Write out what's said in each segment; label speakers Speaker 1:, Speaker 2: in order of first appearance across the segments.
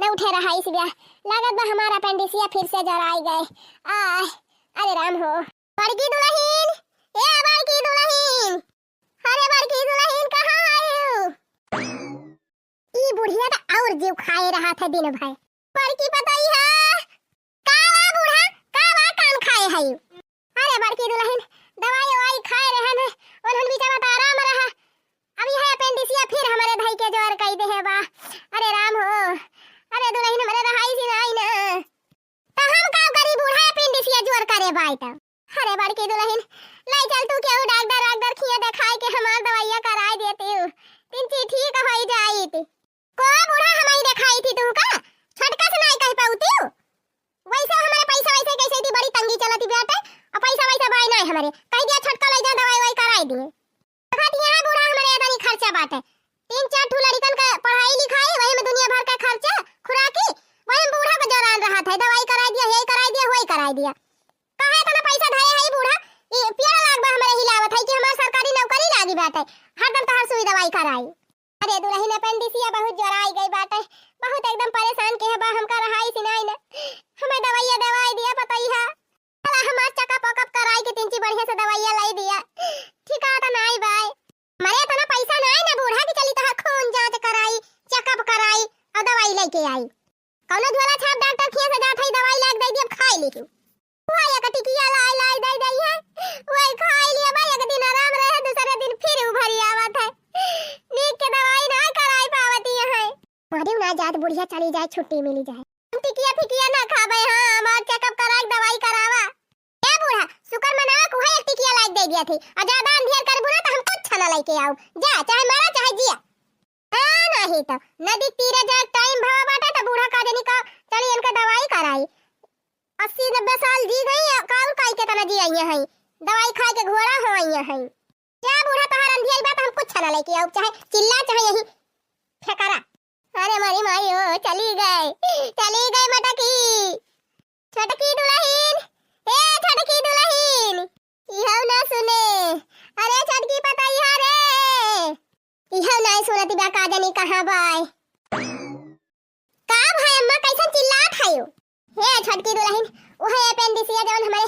Speaker 1: न उठे रहा इस ब्याह लागत बा हमारा अपेंडिसिया फिर से जराई गए। अरे राम हो। बड़की दुल्हन, ए बड़की दुल्हन, अरे बड़की दुल्हन कहाँ आई हो? ई बुढ़िया तो और जीव खाए रहा था दिन भर। बड़की पताई है का बा बूढ़ा, का बा कान खाए है। अरे बड़की दुल्हन दवाई ववाई खाए रहन है उन्हन बिचारा तो आराम रहा। अब यह अपेंडिसिया फिर हमारे भाई के जोर कई दे है बा। अरे राम हो। अरे दुल्हन हमारे रहाई सी नहीं ना तो हम का करी बूढ़ा अपेंडिसिया जोर करे बाई तो। अरे बड़की दुल्हन लाई चल तू केहू डॉक्टर डॉक्टर खिया दिखाई के हमार दवाइयां कराई देती हूं तिनची ठीक हो जाई थी। को बूढ़ा हमारी दिखाई थी तू का छटका से नहीं कह पाउती हूं। वैसे हमारे पैसा वैसे कैसे थी बड़ी तंगी चलती बेटा और पैसा वैसा बाई नहीं हमारे कह दिया छटका ले जा दवाई वाई कराई दिए। कहत यहां बूढ़ा हमारे इतना खर्चा बाटे 3-4 ठू लड़कन का पढ़ाई लिखाई वही में दुनिया भर का खर्चा खुराकी वही में बूढ़ा का जोरान रहा था दवाई कराई दिया ये कराई दिया वही कराई दिया। कहे इतना पैसा धरे है बूढ़ा ये पेड़ लाग बा हमारे हिलावत है कि हमार सरकारी नौकरी लागी बाटे हरदम तो हर सुई दवाई कराई। अरे दुल्हन अपेंडिसिया बहुत जोराई गई बाटे बहुत एकदम परेशान के है बा हमका रहाई सी नहीं ना हमें दवाइयां दवाई दिया पताई है चला हमार चेकअप वकअप कराई के तिनची बढ़िया से दवाइयां लाई दिया ठीक है तो नहीं बाय मरे इतना पैसा नहीं ना बूढ़ा की चली तो खून जांच कराई चेकअप कराई और दवाई लेके आई कौनो झोला छाप डॉक्टर खिया से जात है दवाई लाग दे दी अब खाई ली तू वही एक टिकिया लाई लाई दे दई है वही खाई लिया भाई एक दिन आराम रहे दूसरे दिन फिर उभरी आवत है नीक के दवाई ना कराई पावती है मारी ना जात बुढ़िया चली जाए छुट्टी मिली जाए हम टिकिया फिकिया ना खाबे। हां हमार चेकअप कराई दवाई करावा ए बूढ़ा शुक्र मना को है एक टिकिया लाग दे दिया थी और ज्यादा अंधेर कर बुना तो हम कुछ छना लेके आओ जा चाहे मारा चाहे जिया। हां नहीं तो नदी तीरे जा टाइम भाव बाटे तो बूढ़ा का जनी का चली इनका दवाई कराई 80-90 साल जी गई काल काई के तना जी आई है दवाई खा के घोड़ा हो आई है क्या बूढ़ा तहार अंधियाई बात हम कुछ छना लेके आओ चाहे चिल्ला चाहे यही फेकरा। अरे मारी मायो चली गई मटकी छटकी दुल्हन ए छटकी दुल्हन इहो ना सुने। अरे छटकी पताई है रे इहो नहीं सुनती बा का जानी कहां बाय का भाई अम्मा कैसन चिल्लात है हे छटकी दुल्हन ओहे अपेंडिसिया जवन हमारे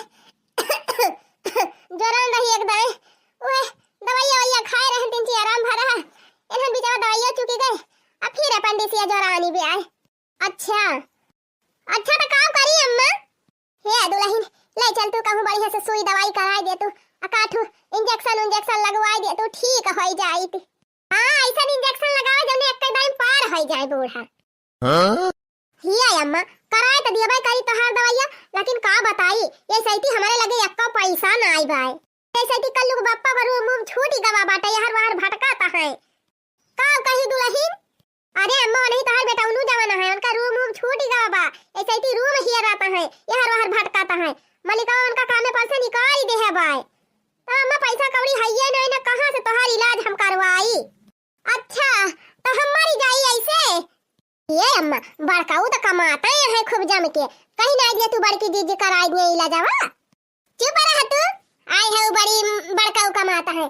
Speaker 1: जोरान रही एकदम ओए दवाइयां वैया खाए रहे दिन से आराम भरा इन्हन बेचारा दवाइयां चुकी गए अब फिर अपेंडिसिया जोरानी भी आए। अच्छा तो काम करी अम्मा हे दुल्हन ले चल तू कहूं बढ़िया से सुई दवाई कराई दे तू अकाठू इंजेक्शन लगवाई दे तू ठीक हो जाई तू। हां ऐसा इंजेक्शन लगावे जने एक टाइम पार हो जाए बूढ़ा। हां हिया अम्मा कराए तो दिया भाई करी तो हर दवाइयां लेकिन का बताई ये सही हमारे लगे एक्का पैसा ना आई भाई ऐसे कि कल्लू बाप्पा बरू मुंह छूटी गवा बाटे यार बाहर भटकाता है का कही दुल्हन। अरे अम्मा नहीं तो हर बेटा उनु जवाना है उनका रूम छूटी गवा बा ऐसे कि रूम ही रहता है यार बाहर भटकाता है मलिका उनका काम में पैसा निकाल दे है भाई तो अम्मा पैसा कौड़ी है ये नहीं ना कहां से तोहार इलाज हम करवाई। अच्छा तो हम मरी जाई ऐसे ये अम्मा बड़काऊ तो कमाता है खूब जम के कहीं ना दिया तू बड़की दीदी कराई दिए इलाजवा चुप रह तू आई है बड़ी बड़काऊ कमाता है।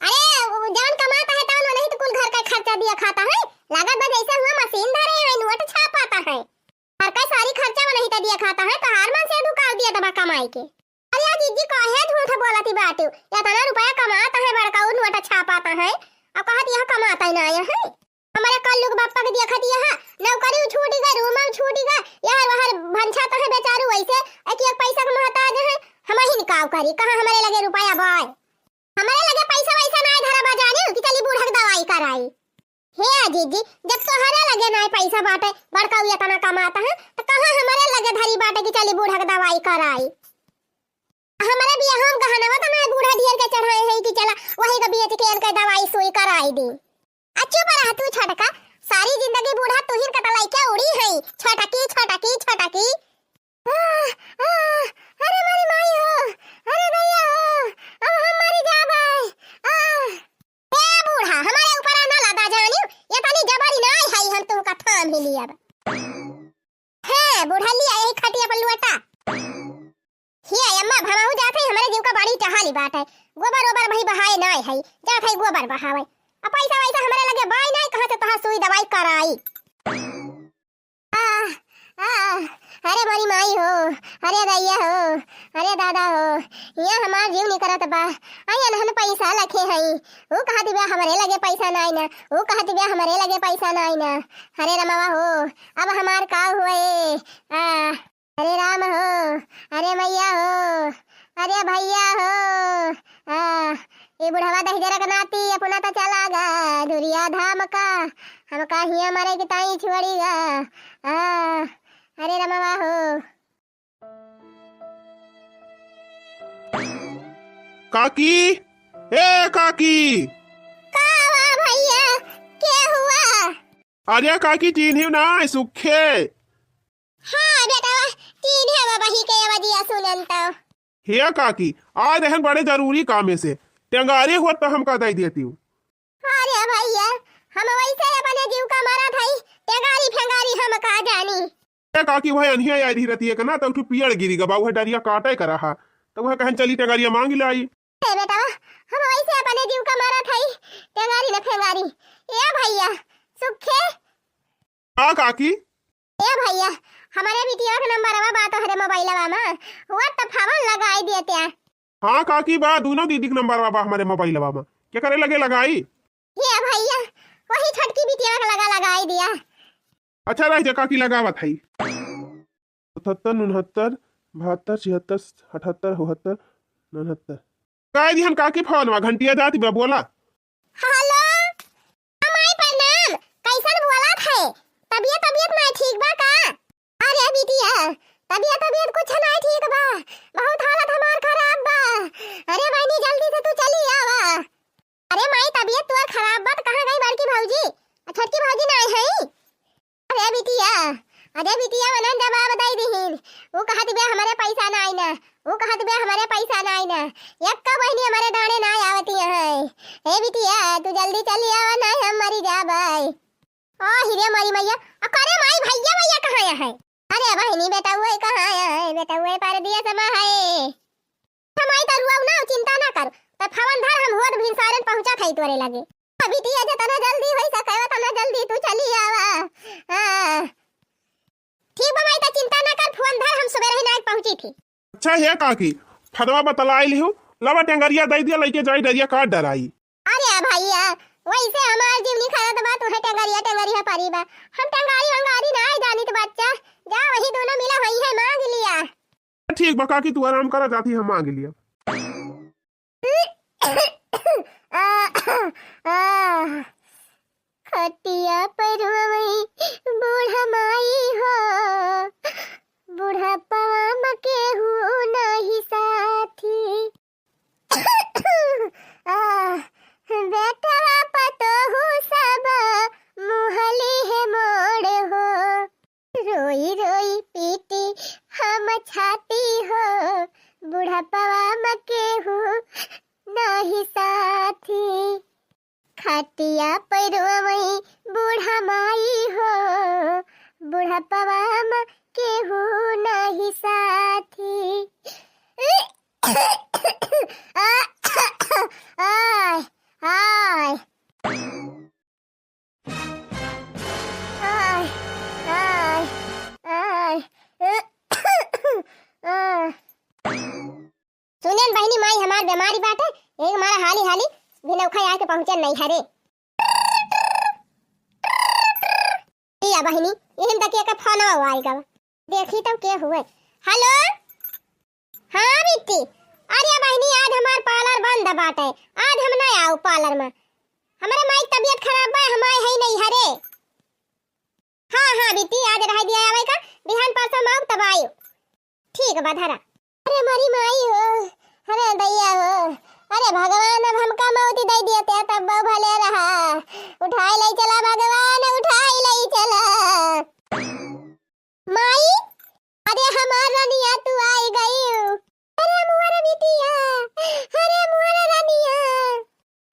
Speaker 1: अरे जान कमाता है तो नहीं तो कुल घर का खर्चा दिया खाता है लागत बस ऐसा हुआ मशीन धरे है नोट छापाता है हर का सारी खर्चा नहीं तो दिया खाता है तो हार मन से दुकान दिया दबा कमाई के। अरे यार दीदी काहे झूठ बोलती बात इतना रुपया कमाता है बड़काऊ नोट छापाता है अब कहत यह कमाता ही ना है हमारे कल्लू के बाप्पा के देखा दिया है नौकरी छूटी गई रूम छूटी गई यार बाहर भंछा तो है बेचारू वैसे एक पैसा का मोहताज है हम ही निकाव करी कहां हमारे लगे रुपया बाय हमारे लगे पैसा वैसा ना धरा बजाने कि चली बूढ़ा दवाई कराई। हे जीजी जब तोहरे लगे ना पैसा बाटे बड़का हुआ तना कमाता है तो कहां हमारे लगे धरी बाटे कि चली बूढ़ा दवाई कराई। हमारे भी हम गहनवा तो ना बूढ़ा ढेर के चढ़ाए है कि चला वही का बेच के इनका दवाई सुई कराई दी। अच्छू पर तू छटका सारी जिंदगी बूढ़ा तू ही कतलाई क्या उड़ी है छटकी अरे मारी माई हो अरे भैया हो अब हम मर जाबे ए बूढ़ा हमारे ऊपर ना लदा जानी ये तनी जबरी ना है हम तो का थाम ही लिया है बूढ़ा लिया यही खटिया पर लुटा हिया अम्मा भमाऊ जाते हमारे जीव का बड़ी टहाली बात है गोबर ओबर भाई बहाए ना है जात है गोबर बहावे पैसा वैसा हमारे लगे बाई नहीं कहां से तोहार सुई दवाई कराई। आ, आ, अरे मोरी माई हो, अरे दैया हो, अरे दादा हो, यहाँ हमार जीव नहीं करत बा। अरे नहन पैसा लखे हई, वो कहत बा हमरे लगे पैसा नाई ना, वो कहत बा हमरे लगे पैसा नाई ना। अरे रमवा हो, अब हमार का हुए? अरे राम हो, अरे मैया हो, अरे भैया हो, ये बुढ़वा दहिजरा का नाती अपना तो चला गा दुरिया धाम का, हमका हिया मारे की ताई छुड़ी गा। अरे रमवा हो।
Speaker 2: काकी, ए काकी।
Speaker 1: का हुआ भैया, क्या हुआ?
Speaker 2: अरे काकी चिन्हियो ना सुखे।
Speaker 1: हाँ बेटा, तीन है बाबा ही के वदिया सुनन तो।
Speaker 2: हे काकी, आज रहन बड़े जरूरी काम में से टेंगारी हुआ तो हमका दे देती हूँ।
Speaker 1: अरे भैया, हम वैसे अपने जीव का मारा थाई, टेंगारी फेंगारी हम का जानी।
Speaker 2: ए काकी वह अनहिया आई रही रहती है ना, तो उठू पियड़ गिरी गबा वह डरिया काटे कर रहा, तो वह कहन चली टेंगारिया मांग लाई।
Speaker 1: ए बेटा, हम वैसे अपने जीव का मारा थाई, टेंगारी न फेंगारी। ए भैया, सुखे।
Speaker 2: हाँ काकी।
Speaker 1: ए भैया, हमारे बिटिया का नंबर आवा बात हरे मोबाइलवा में, हुआ तो फावन लगाई देते हैं।
Speaker 2: हाँ काकी बा दोनों दीदी के नंबर बाबा हमारे मोबाइल में क्या करे लगे लगाई।
Speaker 1: ये भैया, वही छोटकी बिटिया का लगाई दिया।
Speaker 2: अच्छा रह काकी लगावत है। 77 69 72 76 78 78 69 काय दिहन काकी फोन में घंटिया जाती बा बोला।
Speaker 1: हेलो अमाई प्रणाम, कैसन बोला थे? तबीयत नहीं ठीक बा का? अरे बिटिया, तबीयत कुछ नहीं ठीक बा, बहुत हालत हमार खराब बा। अरे बहनी जल्दी से तू चली आवा। अरे माई तबीयत तोर खराब बा, कहां गई बड़की भौजी? छोटकी भौजी नहीं है? अरे बिटिया मना जवाब दई दीहिन, वो कहत बे हमारे पैसा नहीं ना, वो कहत बे हमारे पैसा नहीं ना, एक का बहनी हमारे दाने नहीं आवती है। हे बिटिया तू जल्दी चली आवा, नहीं हम मरी जाबई। ओ हिरे मरी मैया, अरे माई भैया कहां है? अरे बहनी बेटा वो कहां है? बेटा वो पर दिया समा है। हमाई तरुआ ना चिंता ना कर, त फवन धर हम होत भिनसारन पहुंचा थई तोरे लगे। बिटिया जना जल्दी होई सके तना जल्दी तू चली आवा। हां ठीक बा माई, त चिंता ना कर, फोन धर हम सवेरे ही नाइट पहुंची थी।
Speaker 2: अच्छा है काकी, फदवा बतलाई लिहू लवा टेंगरिया दे दिया लेके जाई डरिया काट डराई।
Speaker 1: अरे भैया, वैसे हमार जीवनी खराब बा, तू है टेंगरिया पारी बा, हम टेंगारी वंगारी ना जानी तो बच्चा, जा वही दोनों मिला वही है मांग लिया।
Speaker 2: ठीक बा काकी तू आराम करा, जाती हम मांग लिया।
Speaker 1: खटिया पर वही बूढ़ा माई हो, बूढ़ा पवा के हूँ नहीं साथी। बेटा पतो हूँ सब मुहली है मोड़ हो, रोई रोई पीटी हम छाती हो, बूढ़ा पवा के हूँ नहीं साथी। खटिया पर वही बूढ़ा माई हो, बूढ़ा पवा के हूँ नहीं साथी। आय आय आय आय आय। सुनन बहनी माई हमार बीमारी बाटे, एक हमारा हाली हाली भिनौखा आके पहुंचे नहीं हरे। या बहनी यही तक का फोन आएगा, देखी तो क्या हुए। हेलो हाँ बिट्टी, अरे बहनी आज हमार पार्लर बंद बाटे, आज हम नहीं आओ पार्लर में, हमारे माई तबीयत खराब बा, हम आए है नहीं हरे। हाँ बिट्टी आज रह दिया आवे का, बिहान परसों माऊ तब आयो। ठीक बा धरा। अरे मरी माई हो, अरे दैया हो, अरे भगवान अब हमका मौत दे दिया तब भले रहा, उठाई ले चला भगवान, उठाई ले चला। माई अरे हमार रनिया तू आई गई। अरे मोर बिटिया, अरे मोर रनिया।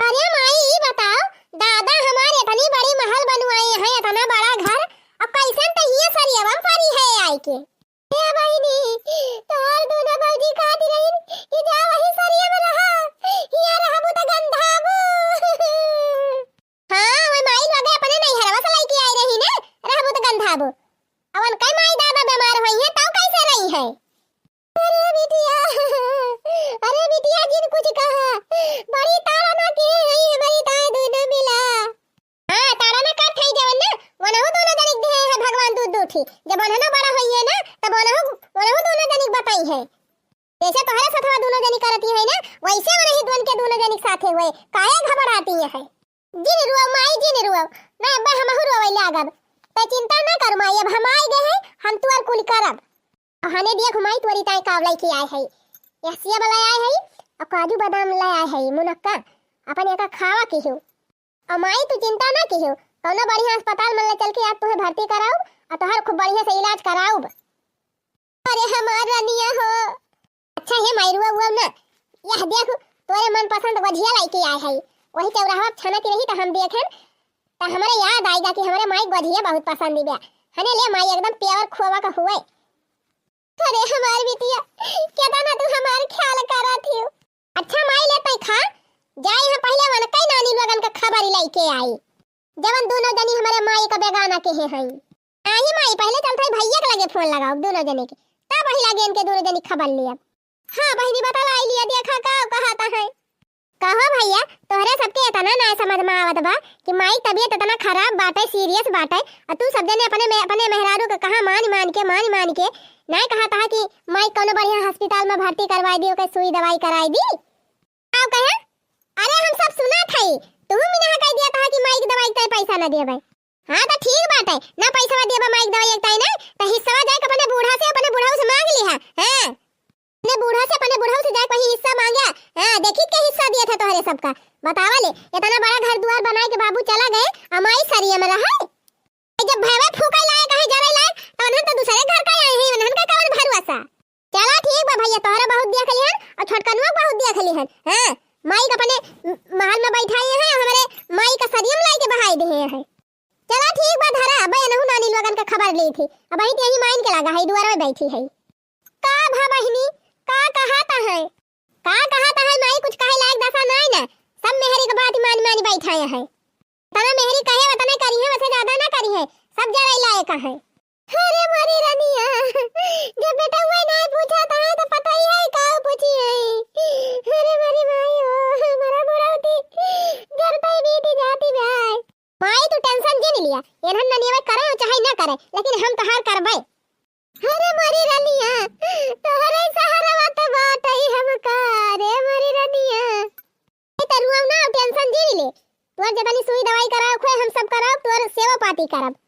Speaker 1: अरे माई बताओ, दादा हमारे इतनी बड़ी महल बनवाए हैं, इतना बड़ा घर, अब कैसन तो ये सरिया परी है आई के। ए बहनी तोर दोनों भौजी खाती रही कि जा वही सरिया में रहा, हिया रहबो त गंधाबो। वैसे में नहीं दोन के दोनों जनी साथे हुए काहे घबराती है जिन रुआ माई जिन रुआ मैं अब हम रोवे लागब त चिंता ना कर माई अब हम आए गए हैं हम तू और कुल करब हने देख माई तोरी ताई कावलाई की आए है यसिया वाला आए है और काजू बादाम ले आए है मुनक्का अपन एका खावा की हो अमाई तू चिंता ना की हो कौनो बढ़िया अस्पताल में ले चल के आज तुहे भर्ती कराऊ और तोहर खूब बढ़िया से इलाज कराऊ अरे हमार रनिया हो अच्छा है मायरुआ हुआ ना यह देख तोरे मन पसंद गजिया लेके आए है वही चौराहा छना की रही तो हम देखें तो हमारे याद आएगा कि हमारे माई गजिया बहुत पसंद दिया हने ले माई एकदम प्योर खोवा का हुए अरे हमार बिटिया क्या ना तू हमार ख्याल करा थी अच्छा माई ले तई खा जाए हम पहले मन कई नानी लोगन का खबर लेके आई जवन दोनों जनी हमारे माई का बेगाना के हैं आई माई पहले चल थाई भैया के लगे फोन लगाओ दोनों जने के तब वही लगे इनके दोनों जनी खबर लिया हां बहनी बता लाई लिया देखा का कहता है कहो भैया तोहरे सबके इतना ना समझ में आवत बा कि माई तबीयत इतना खराब बाटे सीरियस बाटे और तू सब जने अपने मेहरारू के कहा मान के नहीं कहा था कि माई कोनो बढ़िया अस्पताल में भर्ती करवाई दी ओके सुई दवाई कराई दी आओ कहे अरे हम सब सुना थई तू मिना कह दिया था कि माई की दवाई के पैसा ना देबे हां तो ठीक बात है ना पैसा देबे माई की दवाई एकताई ना तो हिस्सा जाए अपने बूढ़ा से मांग ली है हां अपने बूढ़ा से जाए कोई हिस्सा मांगा हां देखी के हिस्सा दिया था तोहरे सबका बतावा ले इतना बड़ा घर द्वार बनाए के बाबू चला गए अमाई सरिया में रहे जब भैवे फूका लाए कहे जरे लाए तो उन्हन तो दूसरे घर का आए हैं उन्हन का कौन भरवसा चला ठीक बा भैया तोहरा बहुत दिया खली हन और छोटकनुआ बहुत दिया खली हन हां माई का अपने महल में बैठाए हैं हमारे माई का सरिया में लाए के बहाई दे हैं चला ठीक बा धरा अबे नहु नानी लोगन का खबर ली थी अब वही यही माइन के लगा है दुआर में बैठी है का भा बहिनी का कहता है माई कुछ कहे लायक दशा नहीं ना सब मेहरी के बात मान बैठाए है तना मेहरी कहे वतने करी है वैसे ज्यादा ना करी है सब जरा लायक है अरे मारी रनिया जब बेटा हुआ ना पूछा था तो पता ही है का पूछी है अरे मारी माई ओ हमारा बुढ़ाती घर पे बीती जाती भाई माई तू टेंशन जे नहीं लिया एनहन ननिया करे चाहे ना करे लेकिन हम तहार करबे अरे मारी रनिया तोहरे सहारा बात है हम का रे मारी रनिया ए तरुआ ना टेंशन जे ले तोर जबानी सुई दवाई कराओ खोए हम सब कराओ तोर सेवा पाती करब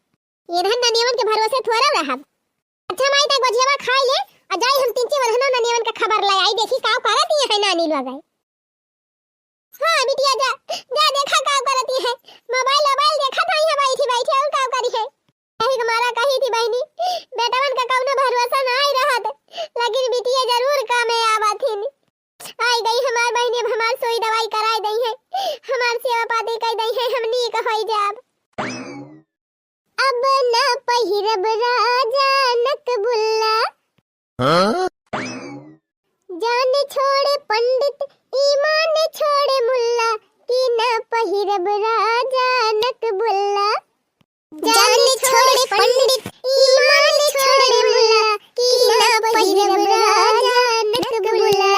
Speaker 1: इधर ननियवन के भरोसे थोड़ा रहब अच्छा माई तक गजिया खाई ले आ जाई हम तीन चार रहना ननियवन का खबर ले आई देखी का करती है नानी लोग आई हां बिटिया जा देखा का करती है मोबाइल देखा था यहां बैठी और का करी है कहीं हमारा कही थी बहनी बेटावन का कौनो भरोसा ना आई रहत लेकिन बिटिया जरूर काम में आवत थी आई गई हमार बहनी अब हमार सोई दवाई कराई दई है हमार सेवा पाती कर दई है हमनी का होई जाब अब ना पहिरब राजा नकबुल्ला जान छोड़े पंडित ईमान छोड़े मुल्ला कि ना पहिरब राजा नकबुल्ला जान छोड़े पंडित ईमान छोड़े मुल्ला कि ना पहिरब राजा नकबुल्ला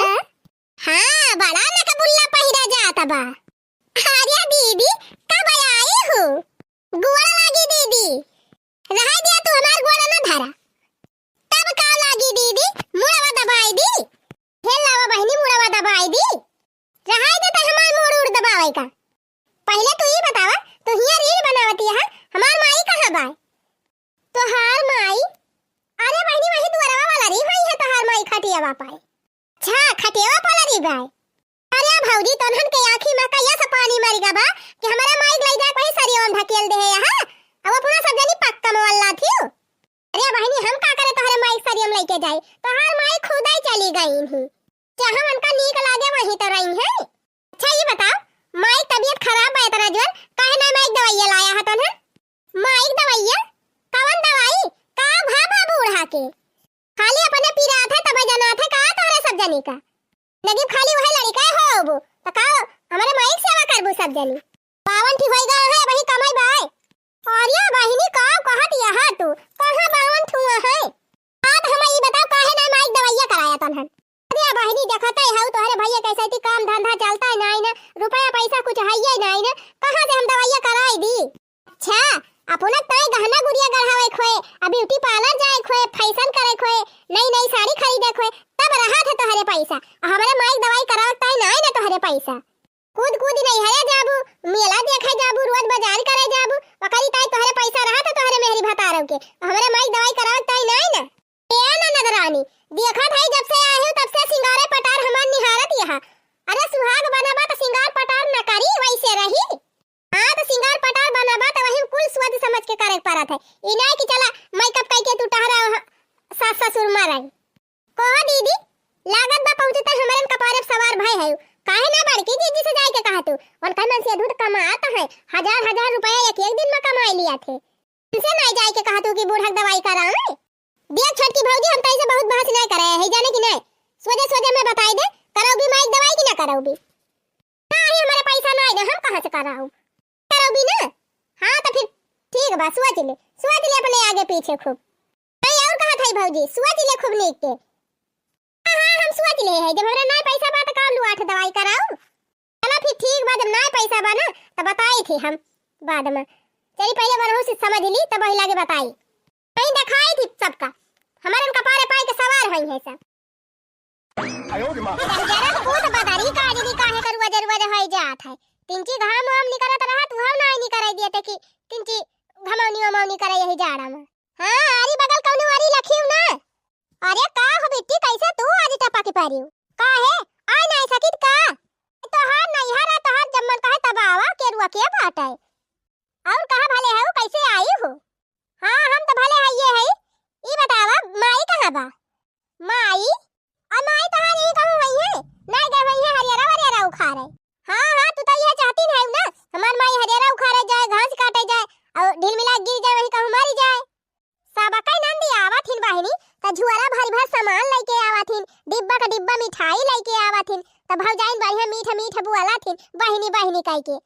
Speaker 1: हां बड़ा नकबुल्ला पहिरा जाता बा आर्या दीदी कब आई हो गोड़ा लागी दीदी रह दिया तू हमार गोड़ा ना धरा तब का लागी दीदी मुड़वा दबाई दी हे लावा बहनी मुड़वा दबाई दी रह दे त हमार मुड़ उड़ दबावे का पहले तू ही बतावा तू हिया रील बनावती है हमार माई कहां बा तोहार माई अरे बहनी वही दुआरवा वाला री होई है तोहार माई खटियावा पाए छा खटियावा पाला री बाय अरे भौजी तोनहन के आंखी में का यस पानी मर गा बा कि हमारा माई ले जा कहीं सरियों धकेल दे है हां अब अपना सब जनी पक्का मोहल्ला थी अरे बहनी हम का करे तोहरे माई सरियों लेके जाए तोहार माई खुद ही चली गई ही जहां उनका नीक लागे वहीं तो रही है अच्छा ये बताओ माई तबीयत खराब है इतना जोर काहे ना माई दवाई लाया है तोने माई दवाई कौन दवाई का भाभा बूढ़ा के खाली अपने पीरा था तब जाना था का तोरे सब जनी का लेकिन खाली वही लड़का हो वो तो का हमारे माई सेवा करबू सब जनी बावन ठीक होई गए है वही कमाई बाय और ये बहिनी का कहत यहां तू कहां बावन ठुआ है बात हम ये बताओ काहे ना माई दवाई कराया तोने अरे बहिनी देखत है हाउ तोहरे भैया कैसे ती काम धंधा चलता है नहीं ना रुपया पैसा कुछ है ही नहीं ना कहां से हम दवाई कराई दी अच्छा अपना ताई गहना गुड़िया गढ़ावे खोए अब ब्यूटी पार्लर जाए खोए फैशन करे खोए नई नई साड़ी खरीदे खोए सब रहा था तोहरे पैसा हमारे माइक दवाई करावता है ना तोहरे पैसा कूद कूद नहीं है जाबू मेला देखे जाबू रोज बाजार करे जाबू वकरी ताई तोहरे पैसा रहा था तोहरे मेहरी भतारव के हमारे माइक दवाई करावता है ना ए ना नगरानी देखा था जब से आए हो तब से सिंगारे पटार हमार निहारत यहाँ अरे सुहाग बनाबा तो सिंगार पटार न करी वैसे रही हां तो सिंगार पटार बनाबा तो वही कुल स्वाद समझ के करे पड़त है ई नहीं कि चला मेकअप करके तू टहरा सास ससुर मारई कहो दीदी लागत बा पहुंचता हमारे कपारे सवार भाई है काहे ना बड़की जीजी से जाए के कहा तू और कमन से दूध कमाता है हजार रुपया एक दिन में कमा लिया थे तुमसे नहीं जाए के कहा तू कि बूढ़ा दवाई कराए देख छोटकी भौजी हम तैसे बहुत बहस नहीं करे है जाने कि नहीं सोजे सोजे मैं बताई दे कराओगी माइक दवाई कि ना कराओगी नहीं हमारा पैसा नहीं है हम कहां से कराऊं कराओगी ना हां तो फिर ठीक बा सोच ले अपने आगे पीछे खूब नहीं और कहा था भौजी सोच ले खूब नीक के हां हम सोच ले है जब हमरा नहीं पैसा बा तो काम लू 8 दवाई कराऊं चलो फिर ठीक बा जब नहीं पैसा बा ना तो बताई थी हम बाद में चली पहले बनहु से समझ ली तब वही लागे बताई नहीं दिखाई थी सबका हमारे कपारे पाए के सवार हई है सब
Speaker 2: आयो रे मां
Speaker 1: जरा तो बहुत बदारी का जदी काहे करवा जरवा होई जात है तिनची घाम हम निकरत रहा तू हम नहीं निकराई दिए ते कि तिनची घमौनी करे यही जाड़ा में हां आरी बगल कौनो वारी लखियो ना अरे का हो बेटी कैसे तू आज टपा के पारियो का है आय नहीं सकित का तो हां नहीं हरा तो हां जब मन कहे तब आवा के रुआ के बात है और कहां भले हो कैसे आई हो हां हम तो भले आइए है ई बतावा माई कहां बा माई माई तहार यही कहूं वही है नहीं गए वही है हरियारा उखा रहे हां तू तो ये चाहती है ना हमार माई हरियारा उखा रहे जाए घास काटे जाए और ढील मिला गिर जाए वही कहूं मारी जाए सब कई नंदी आवथिन बाहिनी त झुआरा भर सामान लेके आवथिन डिब्बा का डिब्बा मिठाई लेके आवथिन त भौजाइन बढ़िया मीठ बुआला थिन बाहिनी कह के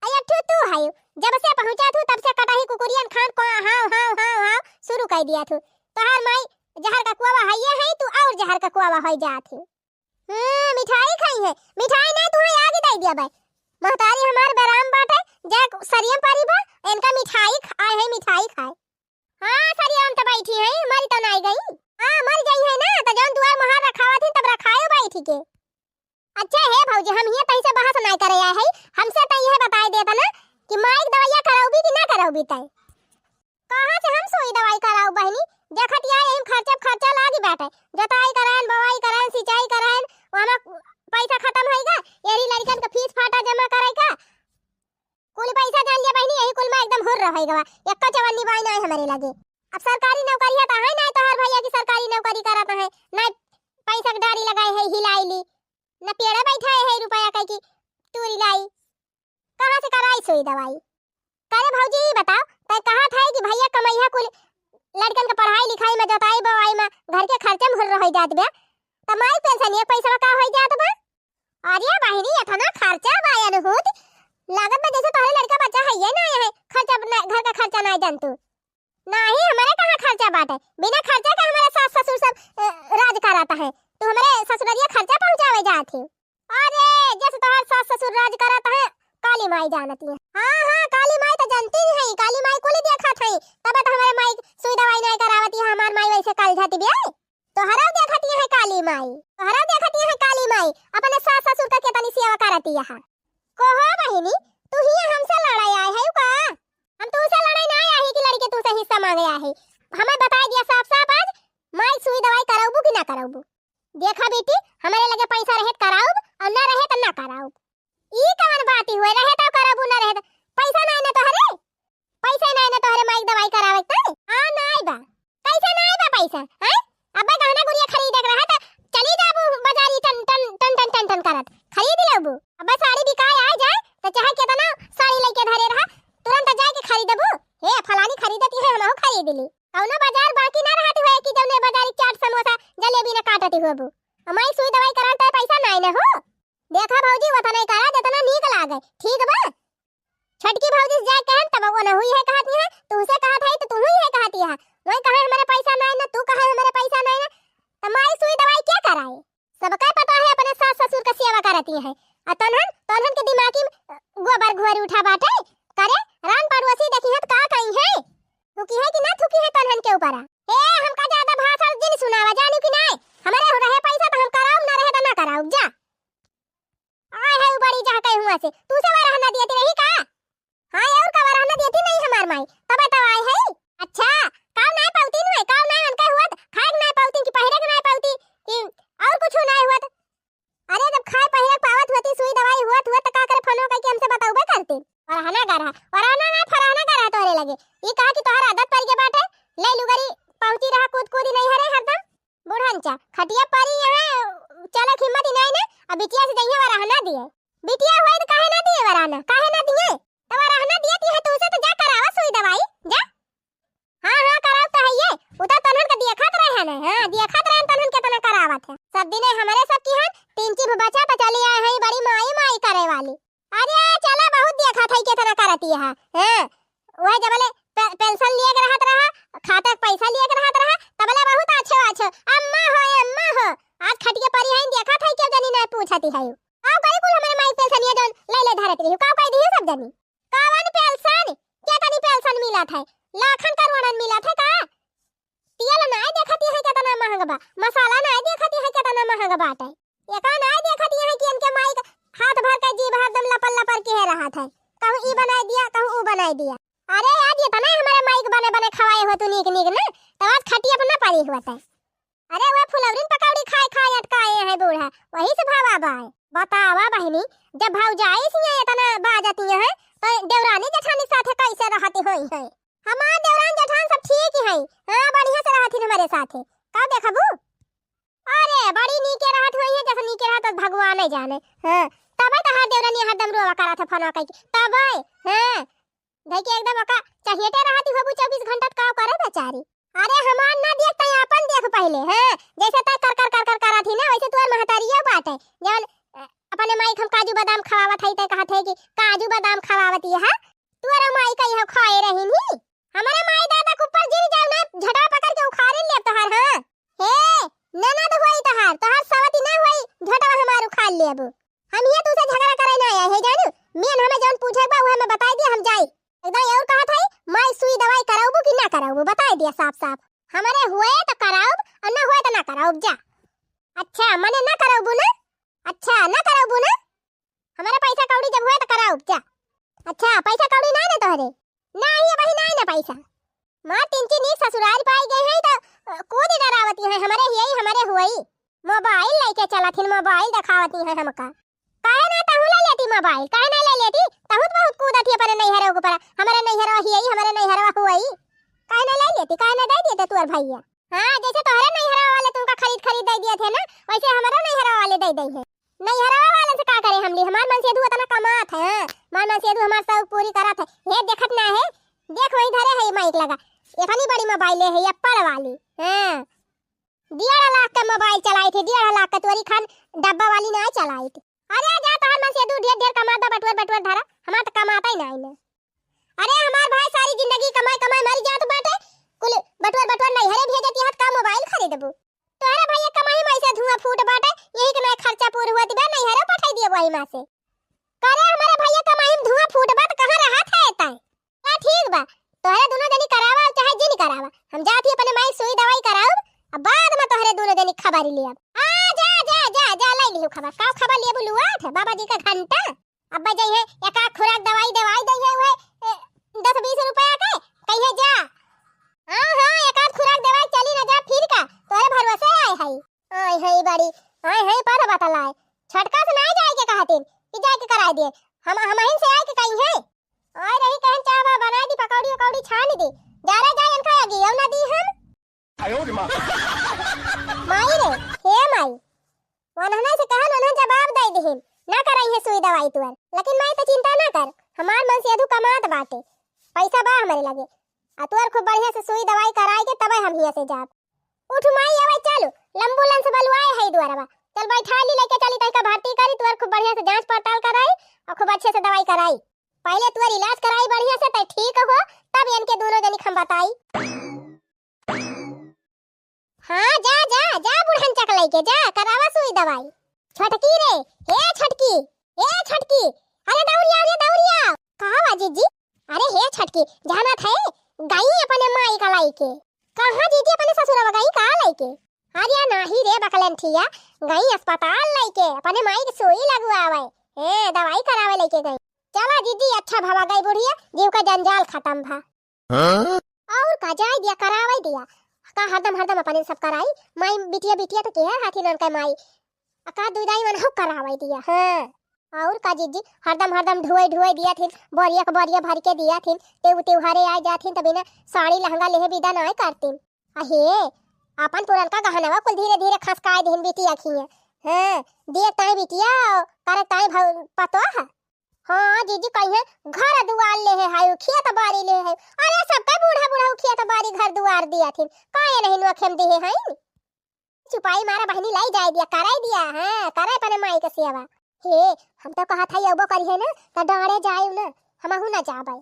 Speaker 1: अया तू हायो जब से पहुंचा थू तब से कटाही कुकुरियन खान को हां शुरू कर दिया थू तोहार माई जहर का कुआवा है तू और जहर का कुआवा होई जात है मिठाई खाई है मिठाई नहीं तू आगे दे दिया भाई महतारी हमार बराम बाटे जा सरियम पारी बा इनका मिठाई आए है मिठाई खाए हां सरियम तो बैठी है मरी तो नहीं गई हां मर गई है ना तो जौन दुआर महार रखावा थी तब रखायो बैठी के अच्छा है भौजी हम ये तई से बहस नहीं करे आए है हमसे तो यह बताई देता ना कि माइक दवाइया कराओगी कि ना कराओगी तई कहां से हम सोई दवाई कराओ बहनी देखत या एम खर्चा लागी बाटे जोताई करान बवाई करान सिंचाई करान वहां पैसा खत्म होइगा यही लड़कन का फीस फाटा जमा कराई का कुल पैसा जान लिया बहनी यही कुल में एकदम हुर रहेगा एक चवन्नी बाई नहीं हमारे लगे अब सरकारी नौकरी है तो है ना तोहर भैया की सरकारी नौकरी करत है ना पैसा के डारी लगाए है हिलाई ली ना पेड़ा बैठा है रुपया कह की टूरी लाई कहां से कराई सोई दवाई करे भौजी बताओ तय कहा था कि भैया कमैया कुल लड़कन का पढ़ाई लिखाई में जोताई बवाई में घर के खर्चा में हो जात बे तमाई पेंशन ये पैसा का हो जात बा अरे बहिनी इतना खर्चा बायन होत लागत में जैसे तोहरे लड़का बच्चा है ये ना है खर्चा घर का खर्चा नहीं जान तू नहीं हमारे कहां खर्चा बाटे बिना खर्चा का हमारे सास ससुर सब राज कराता है तू हमारे ससुररिया खर्चा पहुंचावे जात है अरे जैसे तोहर सास ससुर राज कराता है काली माई जानती है हां काली माई तो जानती ही है काली माई को ले देखा था तब तो हमारे माई सुई दवाई नहीं करावती है हमार माई वैसे काल जाती बे तो हरा देखती है काली माई अपने सास ससुर का कितनी सेवा करती है कहो बहिनी तू ही हमसे लड़ाई आई है का हम तुमसे लड़ाई नहीं आई कि लड़के तू से हिस्सा मांगे आई हमें बता दिया साफ आज माई सुई दवाई कराऊबू कि ना कराऊबू देखा बेटी हमारे लगे पैसा रहे कराऊब और ना रहे तो ना कराऊब ई कौन बात हुए रहे तो कराबू ना रहे तो पैसा नहीं ना तोहरे माइक दवाई करावे त हां नहीं बा कैसे नहीं बा पैसा हैं अब्बा गहना गुड़िया खरीद के रहा था चली जाबू बाजारी टन करत खरीद लेबू अब्बा साड़ी बिकाय आ जाए तो चाहे कितना साड़ी लेके धरे रहा तुरंत जाके खरीदबू हे फलानी खरीदती है हमहु खरीद ली कौनो बाजार बाकी ना रहती है कि जौने बाजारी चाट समोसा जलेबी ना काटती होबू हमारी सुई दवाई कराता पैसा नहीं ना हो देखा भौजी वता नहीं करा जितना नीक लागे ठीक बा छटकी भौजी जाए कहन तब वो ना हुई है कहती है तुमसे कहा था तो तू ही है कहती है वही कहे हमारे पैसा नहीं ना तू कहे हमारे पैसा नहीं ना तुम्हारी सुई दवाई क्या कराए सबका पता है अपने सास ससुर का सेवा करती है और तनहन के दिमागी गोबर घुआरी उठा बाटे करे रान पड़ोसी देखी है का कहीं है थुकी है कि ना थुकी है तनहन के ऊपर ए हमका ज्यादा भाषण दिन सुनावा जानू कि नहीं हमारे हो रहे पैसा तो हम कराऊ, ना रहे तो ना कराऊ। जा आय है बड़ी जा कहीं हुआ से तू से वाला रहना देती रही का? हां और का वाला रहना देती नहीं हमार माई तब तो आई है। अच्छा काऊ नहीं पाउती नहीं, काऊ नहीं उनका हुआ खाए नहीं पाउती कि पहिरे के नहीं पाउती कि और कुछ नहीं हुआ। अरे जब खाए पहिरे पावत होती, सुई दवाई हुआ तो का करे फोन करके हमसे बताऊबे करती। वरहना गरा वरहना ना फरहना गरा तोरे लगे ये कहा कि तोहर आदत पड़ के बाटे ले लुगरी पहुंची रहा कूद कूदी नहीं हरे हरदम बुढ़ांचा खटिया पारी यहां चले हिम्मत नहीं ना। अब बिटिया से दहिया वरहना दिए, बिटिया होई तो काहे ना दिए वरहना, काहे ना दिए तो वरहना दिए है तू से तो जा करावा सुई दवाई जा। हां हां कराव तो है ये उता तनहन का दिया खात रहे ना। हां दिया खात रहे तनहन के तना करावत है सब दिन हमारे सब की हन तीन चीज बचा तो चली आए हैं बड़ी माई माई करे वाली। अरे चला बहुत देखा था के तना करती है। हां वह जबले पेंशन लिए के रहत रहा, खाता पैसा लिए के रहत रहा तबले बहुत अच्छे अच्छे अम्मा हो आज खटिया परी है देखा था के जनी नहीं पूछती है। आओ कई कुल हमारे माई पेंशन ये जन ले धरत रही का कई दी सब जनी कावन पेंशन के तनी पेंशन मिला था लाखन करोड़न मिला था का। तेल नहीं देखती है कितना महंगा बा, मसाला नहीं देखती है कितना महंगा बाटे, ये का नहीं देखती है कि इनके माई हाथ भर के जीभ हरदम लपल लपल के रहा था कहूं ई बना दिया कहूं ऊ बना दिया। अरे आज ये तना हमारे माइक बने बने खवाए हो तू नीक नीक ना तब आज खटिया पर ना पारी हुआ था। अरे वो फुलौरीन पकौड़ी खाए खाए अटकाए है बूढ़ा वही से भावा बाय बतावा बहनी जब भाव जाए सी ये तना बाजती है तो देवरानी जेठानी साथे कैसे रहती होई है। हमार देवरान जेठान सब ठीक ही है। हां बढ़िया से रहती हमारे साथे का देखबू। अरे बड़ी नीके रहत होई है जैसे नीके रहत तो भगवान ही जाने। हां तब तो हर देवरानी हरदम रोवा करा था फोन कई तब हां देखिए एकदम का चाहिए रहती हो 24 घंटा का करे बेचारी। अरे हमार ना देखता अपन देख पहले। हां जैसे तय कर करा थी ना वैसे तोर महतारिया बाटे जवन अपने माई हम काजू बादाम खवावत है तय कहत है कि काजू बादाम खवावती है तोर माई कही हो खाए रही नी हमारे माई दादा के ऊपर गिर जाओ ना झटा पकड़ के उखाड़े ले तोहार। हां हे ननद होई तोहार सवती ना होई झटा हमार उखाड़ लेब हम ये तुसे झगड़ा करे ना आया है जानू मेन हमें जवन पूछे बा वो हमें बता दे हम जाई एकदम और कहा था मैं सुई दवाई कराऊबू कि ना कराऊबू बता दिया साफ साफ हमारे हुए तो कराऊब और ना हुए तो ना कराऊब जा। अच्छा मने ना कराऊबू ना, अच्छा ना कराऊबू ना हमारा पैसा कौड़ी जब हुए तो कराऊब जा। अच्छा पैसा कौड़ी ना ना तोहरे ना ये वही ना पैसा मां तिनची नी ससुराल पाई गए हैं तो कूद डरावती है हमारे यही हमारे हुई मोबाइल लेके चला थी मोबाइल दिखावती है हमका काहे ना तहु ले लेती मोबाइल काहे ना ले लेती तहु बहुत कूदती है पर नहीं हरो के पर हमारे नहीं हरो यही हमारे नहीं हरो हुई काहे ना ले लेती काहे ना दे देते तोर भैया। हां जैसे तोहरे नहीं हरो वाले तुमका खरीद दे दिए थे ना वैसे हमारा नहीं हरो वाले दे दे है। नहीं हरो वाले से का करे हमली हमार मन से दू तना कमात है। मन मन से दू हमार सब पूरी करत है ये देखत ना है देख वही धरे है माइक लगा इतनी बड़ी मोबाइल है एप्पल वाली। हां 1.5 लाख का मोबाइल चलाई थी 1.5 लाख का तोरी खान डब्बा वाली ना चलाई थी। अरे जा तोहर मन से दू ढेर कमा दो बटवर धरा हमार तो कमाता ही नहीं। अरे हमार भाई सारी जिंदगी कमाई मर जात बाटे कुल बटवर नहीं हरे भेजती हाथ का मोबाइल खरीदबू तोहरा भैया कमाई में से धुआं फूट बाटे यही के मैं खर्चा पूर हुआ बे नहीं हरे पठाई दिए वही मां से करे हमारे भैया कमाई में धुआं फूट बात कहां रहा था तय का ठीक बा तोहरे दोनों जनी करावा चाहे जिन करावा हम जाती अपने माई सुई दवाई कराऊ अब बाद में तोहरे दोनों जनी खबर लिया आ जा ले लियो खबर लिए बुलुआ था बाबा जी का घंटा अब जाई है एक आख खुराक दवाई दई है वो 10-20 रुपया के कहिए जा। हां एक आख खुराक दवाई चली ना जा फिर का तोरे भरोसे आए है बड़ी आए है पर बतलाए छटका से नहीं जाए के कहतिन कि जाए के करा दे हम हिन से आए के कहीं है आए रही कहन चावा बना दी पकौड़ी छान दी जा रे जाए इनका आगे यौ ना दी हम
Speaker 2: आयो रे मां
Speaker 1: माई रे हे माई वनहना से कहन उन्हें जवाब दे देहिन ना कराई है सुई दवाई तुअर लेकिन मैं तो चिंता ना कर हमार मन से अधु कमात बाटे पैसा बा हमारे लगे आ तुअर खूब बढ़िया से सुई दवाई कराई के तबे हम हिया से जाब उठ माई आवे चलो एम्बुलेंस बलवाए है दुआरवा चल बैठा ली लेके चली तई का भर्ती करी तुअर खूब बढ़िया से जांच पड़ताल कराई और खूब अच्छे से दवाई कराई पहले तुअर इलाज कराई बढ़िया से तई ठीक हो तब इनके दोनों जनी हम बताई। हां जा बुढ़न चक लेके जा करावा सुई दवाई छटकी रे हे छटकी अरे दौड़िया कहां बाजी जी अरे हे छटकी जाना थे गई अपने माई का लाई के कहां जीजी अपने ससुरवा गई का लाई के अरे नहीं रे बकलंठिया, गई अस्पताल लेके अपने माई के सुई लगवावे, दवाई करावे लेके गई। चला दीदी अच्छा भवा गई बुढ़िया, जीव का जंजाल खत्म भा। और का जाय दिया करावे दिया का हरदम हरदम अपने सब कराई। माई बिटिया बिटिया तो के हाथी नन का माई का दुदाई मन हो करावे दिया। हां और का जीजी हरदम हरदम धुए धुए दिया थी, बोरिया के बोरिया भर के दिया थी। त्योहारे आ जाथिन तबे ना साड़ी लहंगा लेहे विदा नहीं करतीन। अहे अपन पुरन का गहनवा कुल धीरे धीरे खसकाए दिन बिटिया खिए। हां देख ताई बिटिया करे ताई पतो है। हां जीजी कहिए घर दुआर ले है हाय खिया त बारी ले है। अरे सबका बूढ़ा बूढ़ा खिया त बारी घर दुआर दिया थी, काहे नहीं नोखेम दिए है। चुपाई मारा बहनी लाई जाय दिया कराई दिया। हां करे पने माई के सेवा। हे हम तो कहा था अबो करिए ना त डाड़े जाए ना, हमहु ना जाबे।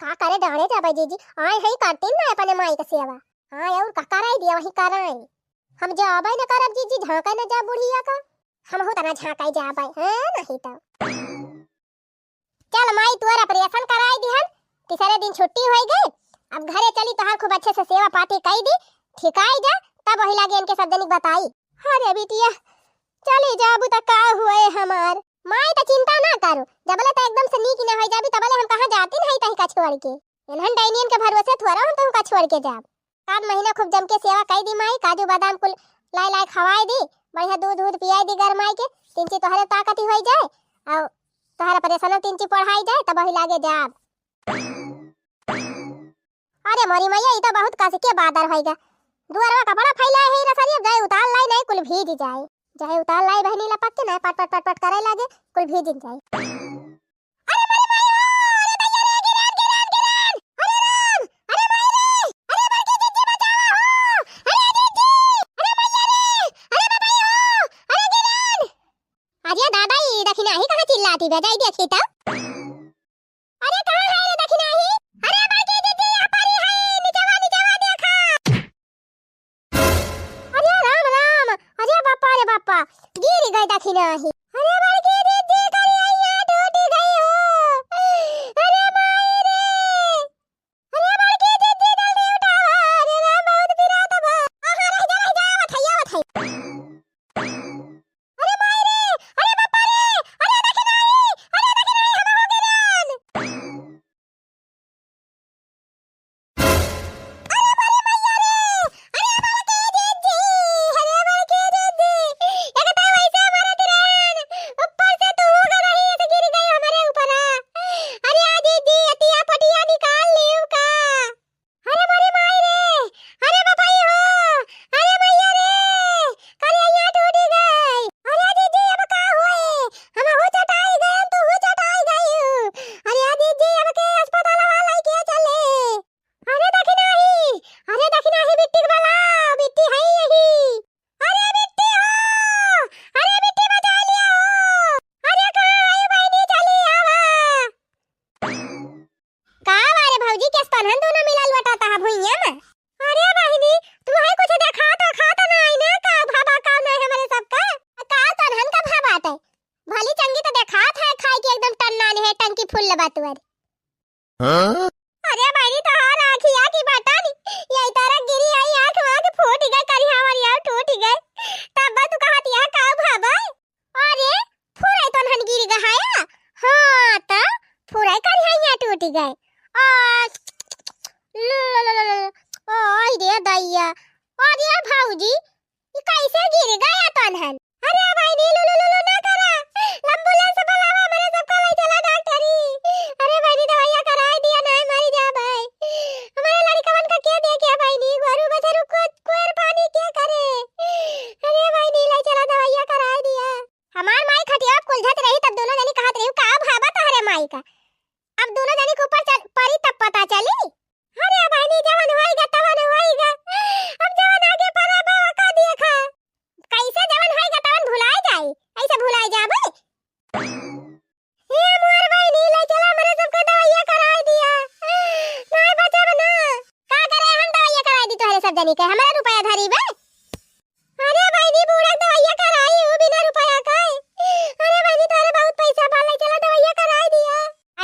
Speaker 1: का करे डाड़े जाबे जीजी, आए है करतीन ना अपने माई के सेवा। हां और का कराई दिया वही कराई। हम जाबे ना करब जीजी, झांका ना जा बुढ़िया का, हमहु तना झांकाई जाबे। हां नहीं तो चल माई तोर ऑपरेशन कराई दिहन, तीसरे दिन छुट्टी होई गई। अब घरे चली तोहार खूब अच्छे से सेवा पाती कई दी, ठिकाई जा तब वही लागे इनके सब जनिक बताई। अरे बिटिया चली जाबू त का हुए हमार माई त चिंता ना करो, जबले त एकदम से नीक न होई जाबी तबले हम कहां जाती नहीं तही का छोड़ के। इन्हन डाइनियन के भरोसे थोड़ा हम तहु का छोड़ के जाब। 7 महीना खूब जम के सेवा कई दी माई, काजू बादाम कुल लाई लाई खवाई दी, बढ़िया दूध दूध पियाई दी गरमाई के, तिनची तोहरे ताकत होई जाए और तोहरा परेशान तिनची पढ़ाई जाए तब वही लागे जाब। अरे मोरी मैया ई तो बहुत कस के बादर होईगा। दुआरवा कपड़ा फैलाए है रसरिया जाए उतार लाई नहीं कुल भीज जाए, जाए उतार लाई बहनी लपक के ना पट पट पट पट करे लागे कुल भीज जाए। अरे मोरी मैया अरे दैया रे गिरान गिरान गिरान, अरे राम अरे माई रे, अरे बड़की जीजी बचाओ हो, अरे जीजी अरे मैया रे, अरे बाबाई हो, अरे गिरान। अरे दादा ई दखिना ही कहां चिल्लाती बे, जाई देखी त। अरे कहां है रे दखिना ही, अरे बड़की जीजी यहां पर ही है, नीचेवा नीचेवा देखा। अरे राम राम, अरे बापा रे बापा गिर गई दखिना ही। अरे बड़की दीदी करिया टूट गई हो, अरे माई रे, अरे बड़की दीदी जल्दी उठाओ, अरे राम बहुत पिरात बा। हां रह जा आवत है आवत है। अरे माई रे, अरे बापा रे, अरे दखिना ही, अरे दखिना ही हम हो गिरान। अरे मारी मैया रे, अरे बड़की दीदी, अरे बड़की दीदी एक तो वैसे हमारा गिरान, ऊपर से तू होगा नहीं ऐसे गिर गई हमारे ऊपर। अरे आ दीदी अतिया पटिया निकाल लियो का। अरे मारी माई रे, अरे बाबाई हो, अरे मैया रे, करिया टूट गई। अरे दीदी अब का होए, हम हो चटाई गए तू हो चटाई गई। अरे दीदी अब के अस्पताल वाला के चले। अरे दखिना ही बिट्टी वाला बिट्टी है यही। अरे बिट्टी हो, अरे बिट्टी बचा लिया हो, अरे कहां है बहनी चली आवा। का मारे भौजी के स्पनहन दोनों मिलल बटाता है भुइया में। अरे बहनी तू है कुछ देखा तो खाता ना आई ना, का भाबा का नहीं हमारे सबका का तनहन का भाबात है। भली चंगी तो देखात है खाई के एकदम टन्ना ने है टंकी फुल लबातुर। अरे बहनी तो हां आखिया की बटन यही तरह गिरी आई आंख आंख फूट गई करी हमारी यार टूट गई। तब तू कहत या का भाबा, अरे फुराई तनहन गिर गया। हां त फुराई करी है या टूट गई। ओए रे दैया, अरे भौजी ये कैसे गिर गया तनहन। अरे बहनी लुलुलु ना करा, एम्बुलेंस बुलावा मेरे सबको ले चला डॉक्टरी। अरे बहनी दवाइयां कराई दिया नहीं मरी जा भाई, हमारे लड़कवन का क्या देखे बहनी गुरु बछरू को कुएर पानी क्या करे। अरे बहनी ले चला दवाइयां कराई दिया। हमार माई खटिया कुलझत रही तब दोनों जनी कहत रही का भाबा तहरे माई का। अब दोनों जनी के ऊपर परी तब पता चली। अरे बहनी जवन होएगा तवन होएगा, अब जवन आगे परा बा का देखा कैसे जवन होएगा तवन भुलाए जाए, ऐसे भुलाए जाबे। ये मोर बहनी ले चला मेरे सबका दवाइयां कराई दिया, नहीं बचब ना। का करे हम दवाइयां कराई दी तोहरे सब जनी के, हमारा रुपया धरी बे। अरे बहनी बूढ़ा दवाइयां कराई हो बिना रुपया का। अरे बहनी तोरे बहुत पैसा बा, ले चला दवाइयां कराई दिया।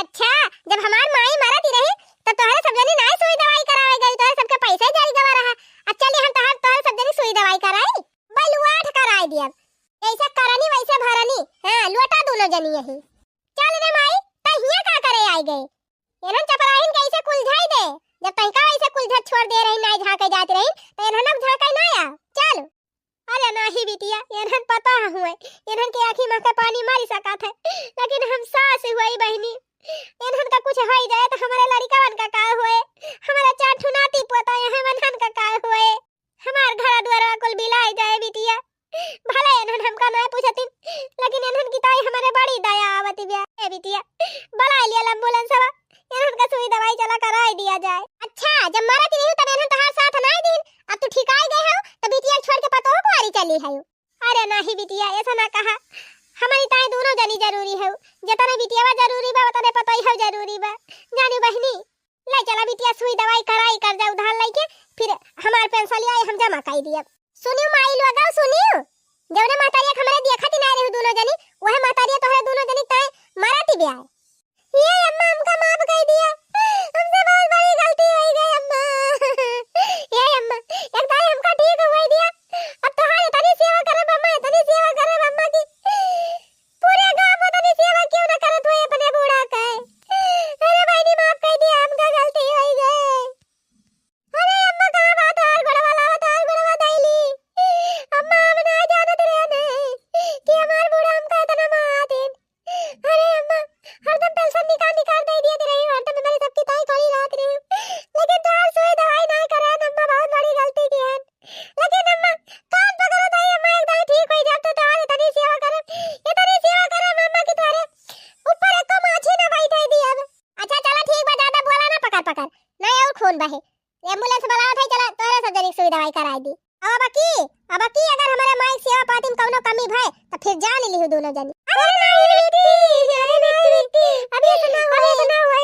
Speaker 1: अच्छा जब हमार माई मरती रही तब तोहरे सब जनी नहीं सुई दवाई करावे गई, तोहरे सबके पैसा जारी गवा रहा। अच्छा ले हम तोहरे सब जनी सुई दवाई दोनों जनी यही चल रे माई तहिया का करे आई गए एनन चपराहिन कैसे कुलझाई दे जब तहिका ऐसे कुलझा छोड़ दे रही ना झाके जात रही तो एनन अब झाके ना आ चल अरे नाही बिटिया एनन पता हुए एनन के आंखी में का पानी मारी सकत है लेकिन हम सास हुई बहनी एनन का कुछ हो जाए तो हमारे लड़कावन का का होए हमारा चार ठुनाती पोता है मनहन का का होए हमार घर द्वार कुल बिलाई जाए बिटिया भले एनन हमका ना पूछतिन लेकिन एनन की ताई हमारे बड़ी दया आवती बिया ए बिटिया बला लिया एम्बुलेंस हवा एनन का सुई दवाई चला कराई दिया जाए अच्छा जब मारा की नहीं तब एनन तहार साथ ना दिन अब तू ठीक आई गए हो तो बिटिया छोड़ के पतो को आरी चली है अरे नहीं बिटिया ऐसा ना कहा हमारी ताई दोनों जनी जरूरी है जतने बिटिया जरूरी बा उतने पतो ही जरूरी बा जानी बहनी ले चला बिटिया सुई दवाई कराई कर जा उधार लेके फिर हमार पेंशन लिया हम जमा कर दिया सुनियो माई लोगा सुनियो जवने मातारिया हमारे देखत ना रही दोनों जनी वह मातारिया तोहरे दोनों जनी ताई मारती बिया ये अम्मा हमका माफ कर दिया हमसे बहुत बड़ी गलती हो गई अम्मा ये अम्मा एक ताई हमका ठीक हो दिया अब तोहरे तनी सेवा करब अम्मा तनी सेवा करब अम्मा की पूरे गांव में तनी सेवा क्यों ना करत हो अपने बूढ़ा के अरे बहनी माफ कर दिया हमका गलती हो गई अरे अम्मा कहां बात और गोड़वा दैली अम्मा हम ना जानत रहने कि हमार बूढ़ा हमका इतना मारतीन अरे अम्मा हरदम पेंशन निकाल दे दिए रही हरदम मेरी सबकी ताई खड़ी रात रही लेकिन तार सोए दवाई ना करे अम्मा बहुत बड़ी गलती की है लेकिन अम्मा कान पकड़ो ताई अम्मा एकदम ठीक हो जाए तो तारे तनी सेवा करे ये तनी सेवा करे अम्मा की तारे ऊपर एक तो माछी ना बैठे दी अब अच्छा चला ठीक बा ज्यादा बोला ना पकड़ नहीं और खून बहे एम्बुलेंस बुलाओ थे चला तोरे सब जनी सुई दवाई कराई दी अब की अगर हमारे माई सेवा पाती में कौनो कमी भय तो फिर जान ली दोनों जनी अरे नहीं बेटी अभी सुना हुए